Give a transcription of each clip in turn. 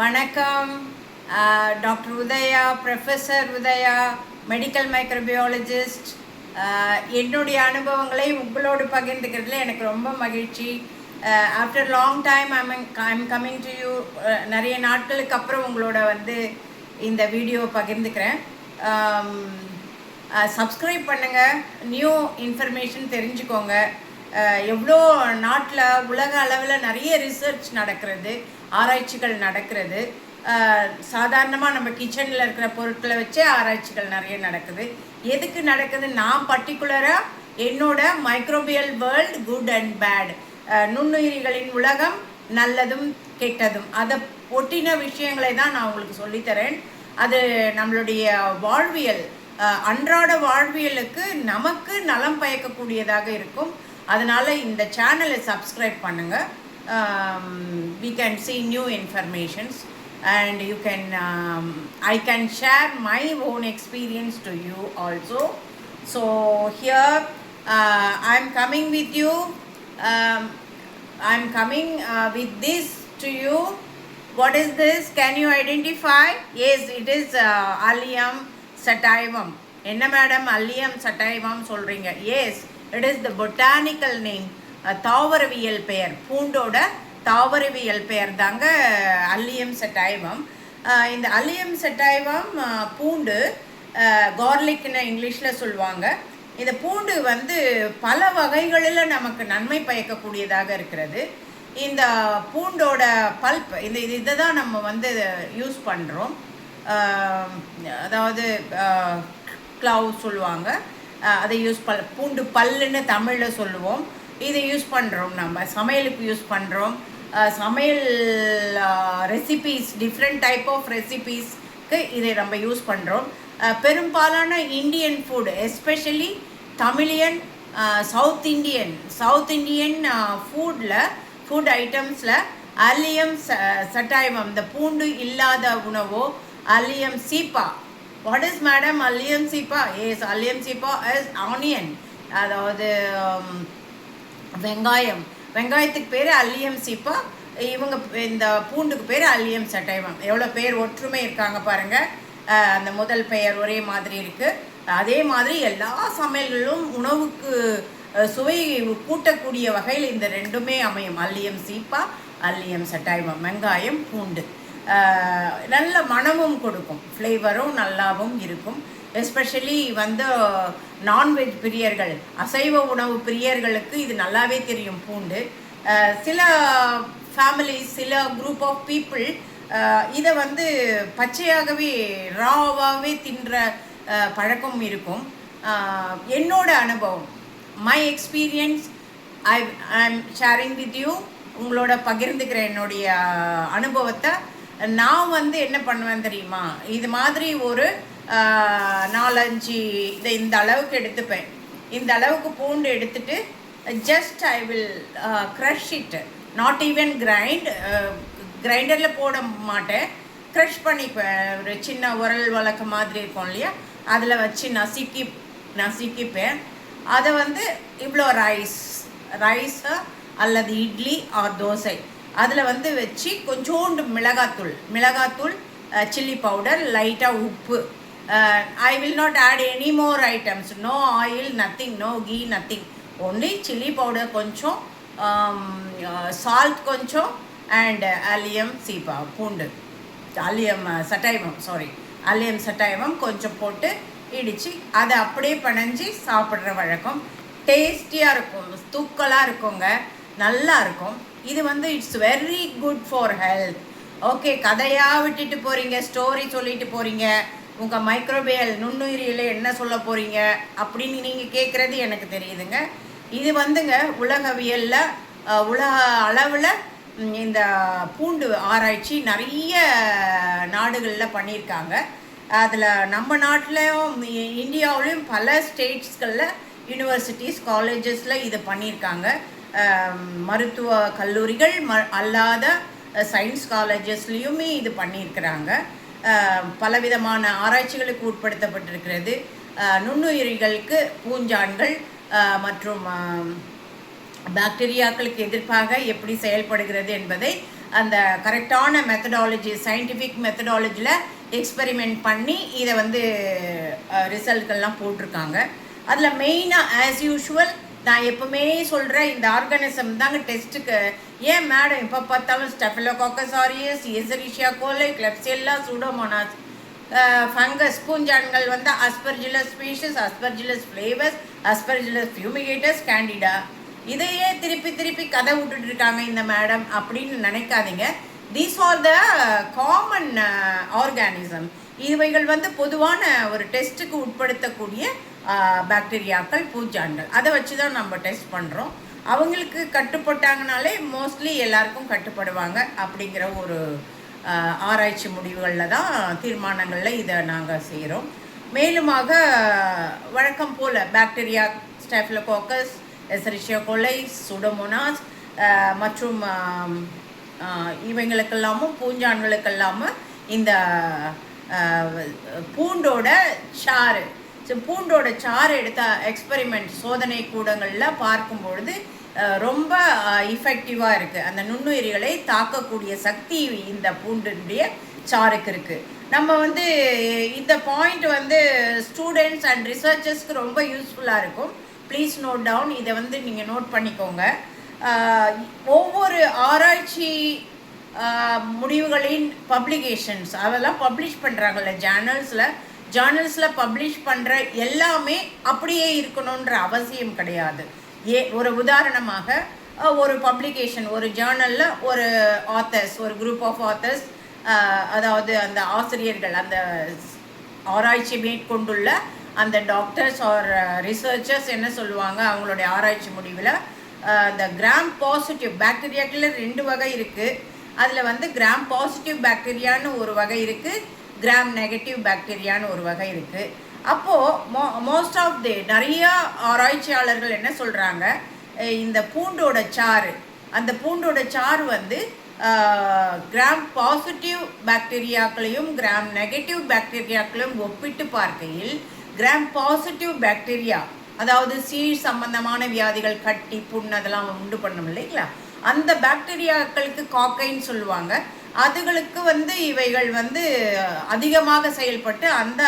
வணக்கம். Doctor Udaya, professor Udaya, medical microbiologist. என்னுடைய அனுபவங்களை உங்களோடு பகிர்ந்துக்கிறதுல எனக்கு ரொம்ப மகிழ்ச்சி. After long time I'm coming to you. நிறைய நாட்களுக்கு அப்புறம் உங்களோட இந்த வீடியோ பகிர்ந்துக்கிறேன். சப்ஸ்கிரைப் பண்ணுங்கள், நியூ இன்ஃபர்மேஷன் தெரிஞ்சுக்கோங்க. எவ்வளோ நாட்டில் உலக அளவில் நிறைய ரிசர்ச் நடக்கிறது, ஆராய்ச்சிகள் நடக்கிறது. சாதாரணமாக நம்ம கிச்சனில் இருக்கிற பொருட்களை வச்சே ஆராய்ச்சிகள் நிறைய நடக்குது. எதுக்கு நடக்குது? நான் பர்டிகுலராக என்னோட microbial world good and bad, நுண்ணுயிரிகளின் உலகம் நல்லதும் கெட்டதும், அதை ஒட்டின விஷயங்களை தான் நான் உங்களுக்கு சொல்லித்தரேன். அது நம்மளுடைய வாழ்வியல், அன்றாட வாழ்வியலுக்கு நமக்கு நலம் பயக்கக்கூடியதாக இருக்கும். அதனால் இந்த சேனலை சப்ஸ்கிரைப் பண்ணுங்கள். We can see new informations and you can I can share my own experience to you also. So here I'm coming with you. I'm coming with this to you. What is this? Can you identify? Yes, it is Allium sativum. என்ன madam allium sativum சொல்கிறீங்க? Yes, it is the botanical name. தாவரவியல் பெயர், பூண்டோட தாவரவியல் பெயர் தாங்க allium sativum. இந்த allium sativum பூண்டு, கார்லிக்னு இங்கிலீஷில் சொல்லுவாங்க. இந்த பூண்டு பல வகைகளில் நமக்கு நன்மை பயக்கக்கூடியதாக இருக்கிறது. இந்த பூண்டோட பல்ப், இதை தான் நம்ம யூஸ் பண்ணுறோம். அதாவது க்ளவ் சொல்லுவாங்க, அதை யூஸ் பூண்டு பல்லுன்னு தமிழில் சொல்லுவோம். இதை யூஸ் பண்ணுறோம், நம்ம சமையலுக்கு யூஸ் பண்ணுறோம். சமையல் ரெசிபீஸ், டிஃப்ரெண்ட் டைப் ஆஃப் ரெசிபீஸ்க்கு இதை நம்ம யூஸ் பண்ணுறோம். பெரும்பாலான Indian food, especially Tamilian, south Indian food ஐட்டம்ஸில் அல்லியம் சட்டைவம், இந்த பூண்டு இல்லாத உணவோ allium cepa. What is madam allium cepa? Yes, allium cepa is onion, அதாவது வெங்காயத்துக்கு பேர் அல்லியம் சீப்பா. இவங்க இந்த பூண்டுக்கு பேர் அல்லியம் சட்டைவம். எவ்வளோ பேர் ஒற்றுமை இருக்காங்க பாருங்கள். அந்த முதல் பெயர் ஒரே மாதிரி இருக்குது. அதே மாதிரி எல்லா சமையல்களும் உணவுக்கு சுவை கூட்டக்கூடிய வகையில் இந்த ரெண்டுமே அமையும். அல்லியம் சீப்பா, அல்லியம் சட்டைவம். வெங்காயம், பூண்டு நல்ல மணமும் கொடுக்கும், ஃப்ளேவரும் நல்லாவும் இருக்கும். எஸ்பெஷலி நான்வெஜ் பிரியர்கள், அசைவ உணவு பிரியர்களுக்கு இது நல்லாவே தெரியும் பூண்டு. சில ஃபேமிலிஸ், சில குரூப் ஆஃப் பீப்புள் இதை பச்சையாகவே ராவாகவே தின்ற பழக்கம் இருக்கும். என்னோட அனுபவம், மை எக்ஸ்பீரியன்ஸ், ஐ ஆம் ஷேரிங் வித் யூ. உங்களோட பகிர்ந்துக்கிற என்னுடைய அனுபவத்தை நான் என்ன பண்ணுவேன் தெரியுமா? இது மாதிரி ஒரு 4-5 இந்த அளவுக்கு எடுத்துப்பேன். இந்த அளவுக்கு பூண்டு எடுத்துட்டு just I will crush it, not even கிரைண்டரில் போட மாட்டேன், க்ரஷ் பண்ணிப்பேன். ஒரு சின்ன உரல் வழக்க மாதிரி இருக்கும் இல்லையா, அதில் வச்சு நசுக்கிப்பேன். அதை இவ்வளோ ரைஸை அல்லது இட்லி ஆர் தோசை அதில் வச்சு கொஞ்சோண்டு மிளகாத்தூள், சில்லி பவுடர், லைட்டாக உப்பு. I will not add any more items, no oil, nothing, no ghee, nothing, only chili powder koncham, salt koncham and allium seepa, பூண்டு, allium சட்டைவம் கொஞ்சம் போட்டு இடித்து அதை அப்படியே பனைஞ்சி சாப்பிட்ற வழக்கம். டேஸ்டியாக இருக்கும், தூக்கலாக இருக்குங்க, நல்லா இருக்கும். இது it's very good for health. Okay, கதையாக விட்டுட்டு போகிறீங்க, ஸ்டோரி சொல்லிட்டு போகிறீங்க, உங்கள் மைக்ரோபியல் நுண்ணுயிரியில் என்ன சொல்ல போகிறீங்க அப்படின்னு நீங்கள் கேட்குறது எனக்கு தெரியுதுங்க. இது உலகவியலில், உலக அளவில் இந்த பூண்டு ஆராய்ச்சி நிறைய நாடுகளில் பண்ணியிருக்காங்க. அதில் நம்ம நாட்டிலையும் இந்தியாவிலையும் பல ஸ்டேட்ஸ்களில் யூனிவர்சிட்டிஸ், காலேஜஸில் இது பண்ணியிருக்காங்க. மருத்துவ கல்லூரிகள் அல்லாத சயின்ஸ் காலேஜஸ்லேயுமே இது பண்ணியிருக்கிறாங்க. பலவிதமான ஆராய்ச்சிகளுக்கு உட்படுத்தப்பட்டிருக்கிறது. நுண்ணுயிரிகளுக்கு பூஞ்சான்கள் மற்றும் பாக்டீரியாக்களுக்கு எதிர்ப்பாக எப்படி செயல்படுகிறது என்பதை அந்த கரெக்டான மெத்தடாலஜி, சயின்டிஃபிக் மெத்தடாலஜியில் எக்ஸ்பெரிமெண்ட் பண்ணி இதை வந்து ரிசல்ட்கள்லாம் போட்டிருக்காங்க. அதில் மெயினாக ஆஸ் யூஷுவல் நான் எப்பவுமே சொல்கிறேன், இந்த ஆர்கானிசம் தாங்க டெஸ்ட்டுக்கு. ஏன் மேடம் இப்போ பார்த்தாலும் ஸ்டெஃபிலோகாக்கஸ் ஆரியஸ், எசரிஷியா கோலை, கிளெப்சியல்லா, சூடோமோனாஸ், ஃபங்கஸ் பூஞ்சான்கள் வந்து Aspergillus species, Aspergillus flavours, Aspergillus ஃபியூமிகேட்டஸ், கேண்டிடா. இதையே திருப்பி திருப்பி கதை விட்டுட்டு இருக்காங்க இந்த மேடம் அப்படின்னு நினைக்காதீங்க. These are the common organism. இவைகள் வந்து பொதுவான ஒரு டெஸ்ட்டுக்கு உட்படுத்தக்கூடிய பாக்டீரியாக்கள், பூஞ்சான்கள். அதை வச்சு தான் நம்ம டெஸ்ட் பண்ணுறோம். அவங்களுக்கு கட்டுப்பட்டாங்கனாலே மோஸ்ட்லி எல்லாருக்கும் கட்டுப்படுவாங்க அப்படிங்கிற ஒரு ஆராய்ச்சி முடிவுகளில் தான், தீர்மானங்களில் இதை நாங்கள் செய்கிறோம். மேலுமாக வழக்கம் போல் பாக்டீரியா, ஸ்டெஃபிலோகாக்கஸ், எசரிஷியா கோலை, சூடோமோனாஸ் மற்றும் இவங்களுக்கெல்லாமும் பூஞ்சான்களுக்கெல்லாமும் இந்த பூண்டோட சாறு, பூண்டோட சாறு எடுத்த எக்ஸ்பெரிமெண்ட் சோதனை கூடங்களில் பார்க்கும்பொழுது ரொம்ப இஃபெக்டிவாக இருக்குது. அந்த நுண்ணுயிரிகளை தாக்கக்கூடிய சக்தி இந்த பூண்டுடைய சாருக்கு இருக்குது. நம்ம வந்து இந்த பாயிண்ட் வந்து ஸ்டூடெண்ட்ஸ் அண்ட் ரிசர்ச்சர்ஸ்க்கு ரொம்ப யூஸ்ஃபுல்லாக இருக்கும். Please note down. இதை வந்து நீங்கள் நோட் பண்ணிக்கோங்க. ஒவ்வொரு ஆராய்ச்சி முடிவுகளின் பப்ளிகேஷன்ஸ் அதெல்லாம் பப்ளிஷ் பண்ணுறாங்கல்ல ஜேர்னல்ஸில் பப்ளிஷ் பண்ணுற எல்லாமே அப்படியே இருக்கணுன்ற அவசியம் கிடையாது. ஒரு உதாரணமாக ஒரு பப்ளிகேஷன், ஒரு ஜேர்னலில் ஒரு ஆத்தர்ஸ், ஒரு குரூப் ஆஃப் ஆத்தர்ஸ், அதாவது அந்த ஆசிரியர்கள், அந்த ஆராய்ச்சி மேற்கொண்டுள்ள அந்த டாக்டர்ஸ் ஆர் ரிசர்ச்சர்ஸ் என்ன சொல்லுவாங்க, அவங்களுடைய ஆராய்ச்சி முடிவில் இந்த கிராம் பாசிட்டிவ் பாக்டீரியாக்களில் 2 வகை இருக்குது. அதில் வந்து கிராம் பாசிட்டிவ் பாக்டீரியான்னு ஒரு வகை இருக்குது, கிராம் நெகட்டிவ் பாக்டீரியான்னு ஒரு வகை இருக்குது. அப்போது மோஸ்ட் ஆஃப் நிறையா ஆராய்ச்சியாளர்கள் என்ன சொல்கிறாங்க, இந்த பூண்டோட சாறு, அந்த பூண்டோட சாறு வந்து கிராம் பாசிட்டிவ் பாக்டீரியாக்களையும் கிராம் நெகட்டிவ் பாக்டீரியாக்களையும் ஒப்பிட்டு பார்க்கையில் கிராம் பாசிட்டிவ் பாக்டீரியா, அதாவது சீழ் சம்பந்தமான வியாதிகள், கட்டி, புண் அதெல்லாம் உண்டு பண்ணும் இல்லைங்களா, அந்த பாக்டீரியாக்களுக்கு காக்கைன்னு சொல்லுவாங்க. அதுகளுக்கு வந்து இவைகள் வந்து அதிகமாக செயல்பட்டு அந்த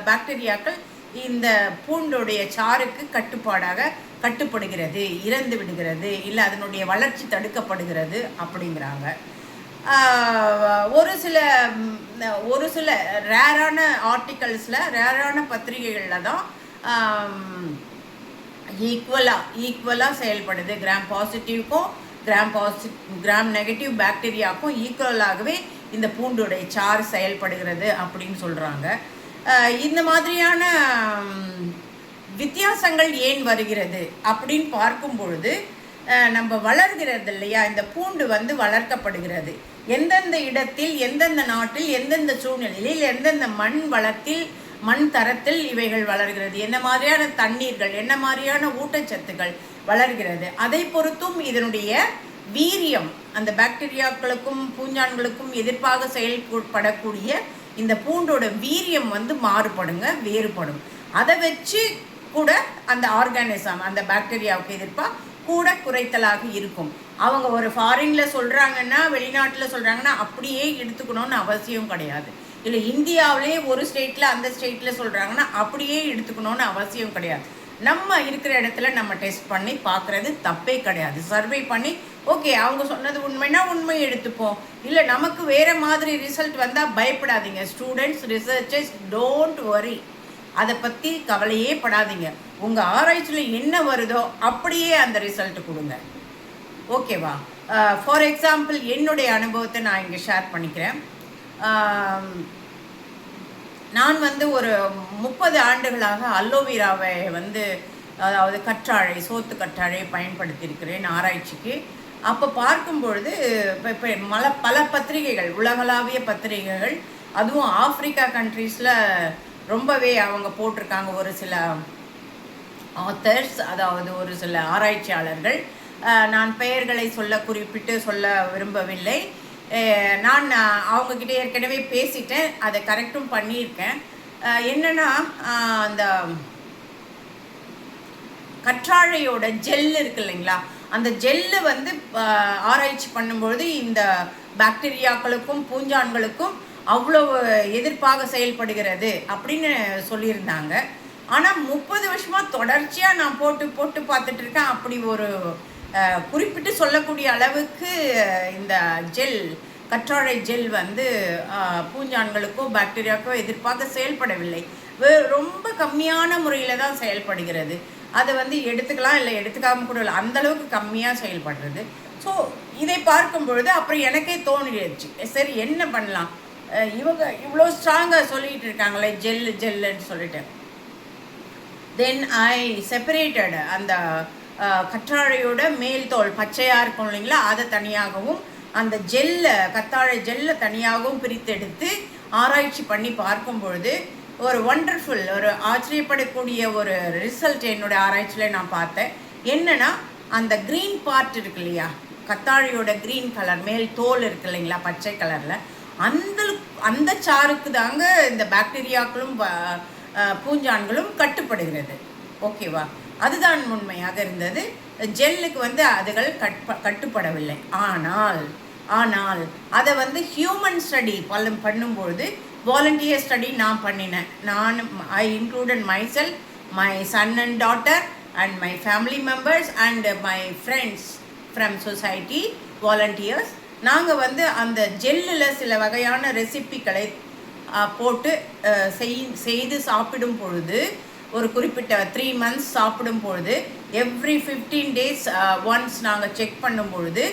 பாக்டீரியாக்கள் இந்த பூண்டுடைய சாருக்கு கட்டுப்படுகிறது, இறந்து விடுகிறது, இல்லை அதனுடைய வளர்ச்சி தடுக்கப்படுகிறது அப்படிங்கிறாங்க. ஒரு சில ரேரான ஆர்டிக்கல்ஸில், ரேரான பத்திரிகைகளில் தான் ஈக்குவலாக செயல்படுது. கிராம் பாசிட்டிவ்க்கும் கிராம் நெகட்டிவ் பாக்டீரியாவுக்கும் ஈக்குவலாகவே இந்த பூண்டுடைய சாறு செயல்படுகிறது அப்படின்னு சொல்கிறாங்க. இந்த மாதிரியான வித்தியாசங்கள் ஏன் வருகிறது அப்படின்னு பார்க்கும் பொழுது, நம்ம வளர்கிறது இல்லையா, இந்த பூண்டு வந்து வளர்க்கப்படுகிறது எந்தெந்த இடத்தில், எந்தெந்த நாட்டில், எந்தெந்த சூழ்நிலையில், எந்தெந்த மண் வளத்தில், மண் தரத்தில் இவைகள் வளர்கிறது, என்ன மாதிரியான தண்ணீர்கள், என்ன மாதிரியான ஊட்டச்சத்துக்கள் வளர்கிறது, அதை பொறுத்தும் இதனுடைய வீரியம், அந்த பாக்டீரியாக்களுக்கும் பூஞ்சான்களுக்கும் எதிர்ப்பாக செயல்படக்கூடிய இந்த பூண்டோட வீரியம் வந்து மாறுபடுங்க, வேறுபடும். அதை வச்சு கூட அந்த ஆர்கானிசம், அந்த பாக்டீரியாவுக்கு எதிர்ப்பாக கூட குறைத்தலாக இருக்கும். அவங்க ஒரு ஃபாரினில் சொல்கிறாங்கன்னா, வெளிநாட்டில் சொல்கிறாங்கன்னா அப்படியே எடுத்துக்கணும்னு அவசியம் கிடையாது. இல்லை இந்தியாவிலே ஒரு ஸ்டேட்டில் அந்த ஸ்டேட்டில் சொல்கிறாங்கன்னா அப்படியே எடுத்துக்கணும்னு அவசியம் கிடையாது. நம்ம இருக்கிற இடத்துல நம்ம டெஸ்ட் பண்ணி பார்க்குறது தப்பே கிடையாது. சர்வே பண்ணி ஓகே அவங்க சொன்னது உண்மைன்னா உண்மை எடுத்துப்போம். இல்லை நமக்கு வேறு மாதிரி ரிசல்ட் வந்தால் பயப்படாதீங்க. ஸ்டூடெண்ட்ஸ், ரிசர்ச்சர்ஸ், டோன்ட் வரி, அதை பற்றி கவலையே படாதீங்க. உங்கள் ஆராய்ச்சியில் என்ன வருதோ அப்படியே அந்த ரிசல்ட் கொடுங்க. ஓகேவா? ஃபார் எக்ஸாம்பிள் என்னுடைய அனுபவத்தை நான் இங்கே ஷேர் பண்ணிக்கிறேன். நான் வந்து ஒரு 30 ஆண்டுகளாக அல்லோவேராவை வந்து, அதாவது கற்றாழை, சோத்து கற்றாழையை பயன்படுத்தியிருக்கிறேன் ஆராய்ச்சிக்கு. அப்போ பார்க்கும்பொழுது இப்போ பல பத்திரிகைகள், உலகளாவிய பத்திரிகைகள், அதுவும் ஆப்பிரிக்கா கண்ட்ரீஸில் ரொம்பவே அவங்க போட்டிருக்காங்க. ஒரு சில ஆத்தர்ஸ், அதாவது ஒரு சில ஆராய்ச்சியாளர்கள், நான் பெயர்களை குறிப்பிட்டு சொல்ல விரும்பவில்லை. நான் அவங்கக்கிட்ட ஏற்கனவே பேசிட்டேன், அதை கரெக்டும் பண்ணியிருக்கேன். என்னென்னா, அந்த கற்றாழையோட ஜெல் இருக்கு இல்லைங்களா, அந்த ஜெல்லு வந்து ஆராய்ச்சி பண்ணும்பொழுது இந்த பாக்டீரியாக்களுக்கும் பூஞ்சான்களுக்கும் அவ்வளோ எதிர்ப்பாக செயல்படுகிறது அப்படின்னு சொல்லியிருந்தாங்க. ஆனால் 30 வருஷமாக தொடர்ச்சியாக நான் போட்டு பார்த்துட்டு இருக்கேன். அப்படி ஒரு குறிப்பிட்டு சொல்லக்கூடிய அளவுக்கு இந்த ஜெல், கற்றாழை ஜெல் வந்து பூஞ்சான்களுக்கோ பாக்டீரியாக்கோ எதிர்ப்பாக செயல்படவில்லை. ரொம்ப கம்மியான முறையில் தான் செயல்படுகிறது. அதை வந்து எடுத்துக்கலாம், இல்லை எடுத்துக்காமல் கூட இல்லை, அந்தளவுக்கு கம்மியாக செயல்படுறது. ஸோ இதை பார்க்கும் பொழுது அப்புறம் எனக்கே தோணிடுச்சு, சரி என்ன பண்ணலாம், இவங்க இவ்வளோ ஸ்ட்ராங்காக சொல்லிகிட்டு இருக்காங்களே ஜெல்லுன்னு சொல்லிட்டு. தென் ஐ செப்பரேட்டட் அந்த கற்றாழையோட மேல் தோல் பச்சையாக இருக்கும் இல்லைங்களா, அதை தனியாகவும் அந்த கத்தாழை ஜெல்லை தனியாகவும் பிரித்தெடுத்து ஆராய்ச்சி பண்ணி பார்க்கும் பொழுது ஒரு ஒண்டர்ஃபுல், ஒரு ஆச்சரியப்படக்கூடிய ஒரு ரிசல்ட் என்னுடைய ஆராய்ச்சியில் நான் பார்த்தேன். என்னென்னா, அந்த க்ரீன் பார்ட் இருக்கு இல்லையா, கத்தாழையோட க்ரீன் கலர் மேல் தோல் இருக்கு இல்லைங்களா பச்சை கலரில், அந்த சாருக்கு தாங்க இந்த பாக்டீரியாக்களும் பூஞ்சான்களும் கட்டுப்படுகிறது. ஓகேவா, அதுதான் உண்மையாக இருந்தது. ஜெல்லுக்கு வந்து அதுகள் கட்டுப்படவில்லை. ஆனால் அதை வந்து ஹியூமன் ஸ்டடி பண்ணும்பொழுது வாலண்டியர் ஸ்டடி நான் பண்ணினேன். I included myself, my son and daughter and my family members and my friends from society volunteers. நாங்கள் வந்து அந்த ஜெல்லில் சில வகையான ரெசிப்பிகளை போட்டு செய்து சாப்பிடும் பொழுது, ஒரு குறிப்பிட்ட 3 months சாப்பிடும் பொழுது எவ்ரி 15 days ஒன்ஸ் நாங்கள் செக் பண்ணும் பொழுது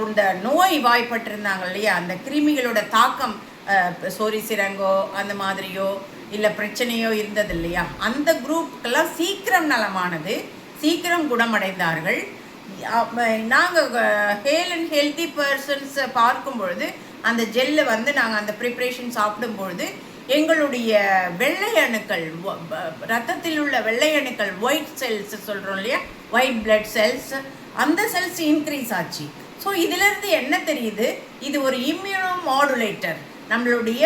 இந்த நோய் வாய்ப்பட்டிருந்தாங்க இல்லையா, அந்த கிருமிகளோட தாக்கம் சொறி சிரங்கோ அந்த மாதிரியோ இல்லை பிரச்சனையோ இருந்தது இல்லையா, அந்த குரூப்புக்கெல்லாம் சீக்கிரம் நலமானது, சீக்கிரம் குணமடைந்தார்கள். நாங்கள் ஹேல் அண்ட் ஹெல்த்தி பர்சன்ஸ் பார்க்கும் பொழுது அந்த ஜெல்லை வந்து நாங்கள் அந்த ப்ரிப்ரேஷன் சாப்பிடும் பொழுது எங்களுடைய வெள்ளை அணுக்கள், ரத்தத்தில் உள்ள வெள்ளை அணுக்கள், ஒயிட் செல்ஸ் சொல்கிறோம் இல்லையா, ஒயிட் பிளட் செல்ஸ், அந்த செல்ஸ் இன்க்ரீஸ் ஆச்சு. ஸோ இதிலிருந்து என்ன தெரியுது, இது ஒரு இம்யூனோ மாடுலேட்டர், நம்மளுடைய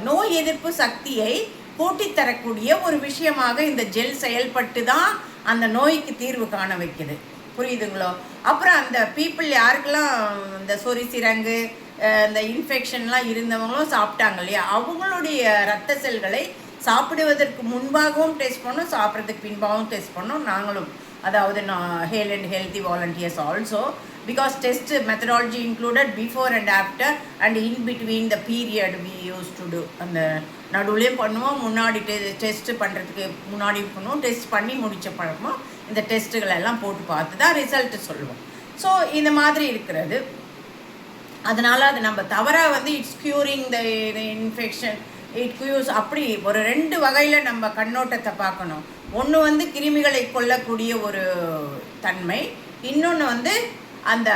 நோய் எதிர்ப்பு சக்தியை கூட்டித்தரக்கூடிய ஒரு விஷயமாக இந்த ஜெல் செயல்பட்டு தான் அந்த நோய்க்கு தீர்வு காண வைக்குது. புரியுதுங்களோ? அப்புறம் அந்த பீப்புள் யாருக்கெல்லாம் இந்த சொறி சிரங்கு இந்த இன்ஃபெக்ஷன்லாம் இருந்தவங்களும் சாப்பிட்டாங்க இல்லையா, அவங்களுடைய ரத்த செல்களை சாப்பிடுவதற்கு முன்பாகவும் டெஸ்ட் பண்ணோம், சாப்பிட்றதுக்கு பின்பாகவும் டெஸ்ட் பண்ணோம் நாங்களும். அதாவது hale and healthy volunteers also, because test methodology included before and after and in between the period we use to do. அந்த நடுவுலேயும் பண்ணுவோம், முன்னாடி டெஸ்ட்டு பண்ணுறதுக்கு முன்னாடி பண்ணுவோம், டெஸ்ட் பண்ணி முடித்த பழக்கமாக இந்த டெஸ்ட்டுகளெல்லாம் போட்டு பார்த்து தான் ரிசல்ட்டு சொல்லுவோம். ஸோ இந்த மாதிரி இருக்கிறது. அதனால் அது நம்ம தவறாக வந்து it's curing the infection, it cures, அப்படி ஒரு 2 வகையில் நம்ம கண்ணோட்டத்தை பார்க்கணும். ஒன்று வந்து கிருமிகளை கொல்லக்கூடிய ஒரு தன்மை, இன்னொன்று வந்து அந்த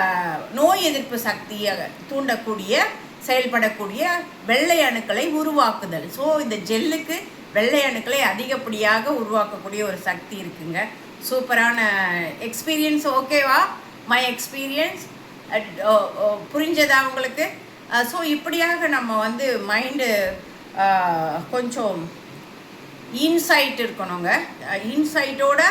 நோய் எதிர்ப்பு சக்தியை தூண்டக்கூடிய செயல்படக்கூடிய வெள்ளை அணுக்களை உருவாக்குதல். ஸோ இந்த ஜெல்லுக்கு வெள்ளை அணுக்களை அதிகப்படியாக உருவாக்கக்கூடிய ஒரு சக்தி இருக்குங்க. சூப்பரான எக்ஸ்பீரியன்ஸ். ஓகேவா? மை எக்ஸ்பீரியன்ஸ் புரிஞ்சதா உங்களுக்கு? ஸோ இப்படியாக நம்ம வந்து மைண்டு கொஞ்சம் இன்சைட் இருக்கணுங்க. இன்சைட்டோட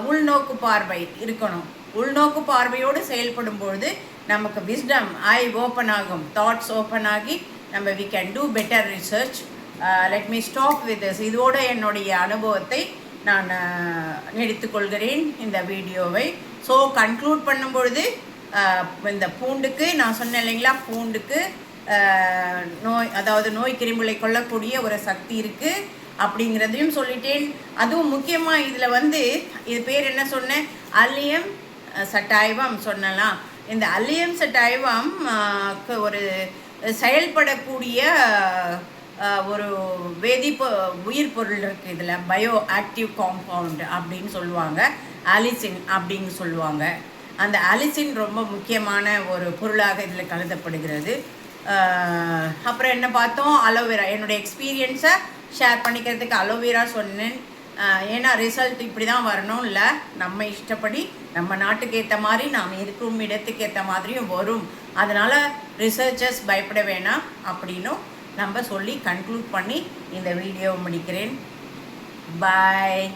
உள்நோக்கு பார்வை இருக்கணும். உள்நோக்கு பார்வையோடு செயல்படும் பொழுது நமக்கு விஸ்டம் ஐ ஓப்பன் ஆகும், தாட்ஸ் ஓப்பன் ஆகி நம்ம we can do better research. Let me stop with this. இதோட என்னுடைய அனுபவத்தை நான் எடுத்துக்கொள்கிறேன் இந்த வீடியோவை. ஸோ கன்க்ளூட் பண்ணும் பொழுது இந்த பூண்டுக்கு நான் சொன்னேன் இல்லைங்களா, பூண்டுக்கு நோய் கிருமிகளை கொள்ளக்கூடிய ஒரு சக்தி இருக்குது அப்படிங்கிறதையும் சொல்லிட்டேன். அதுவும் முக்கியமாக இதில் வந்து இது பேர் என்ன சொன்னேன், அல்லியம் சட்டைவம் சொன்னலாம். இந்த அல்லியம் சட்டைவம் ஒரு செயல்படக்கூடிய ஒரு உயிர் பொருள் இருக்குது. இதில் பயோ ஆக்டிவ் காம்பவுண்ட் அப்படின்னு சொல்லுவாங்க, ஆலிசின் அப்படின்னு சொல்லுவாங்க. அந்த ஆலிசின் ரொம்ப முக்கியமான ஒரு பொருளாக இதில் கருதப்படுகிறது. அப்புறம் என்ன பார்த்தோம், அலோவேரா. என்னுடைய எக்ஸ்பீரியன்ஸை ஷேர் பண்ணிக்கிறதுக்கு அலோவேரா சொன்னேன். ஏன்னா ரிசல்ட் இப்படி தான் வரணும் இல்லை, நம்ம இஷ்டப்படி நம்ம நாட்டுக்கு ஏற்ற மாதிரி நாம் இருக்கும் இடத்துக்கு ஏற்ற மாதிரியும் வரும். அதனால் ரிசர்ச்சர்ஸ் பயப்பட வேணாம் அப்படின்னும் நம்ம சொல்லி கன்க்ளூட் பண்ணி இந்த வீடியோவை முடிக்கிறேன். பாய்.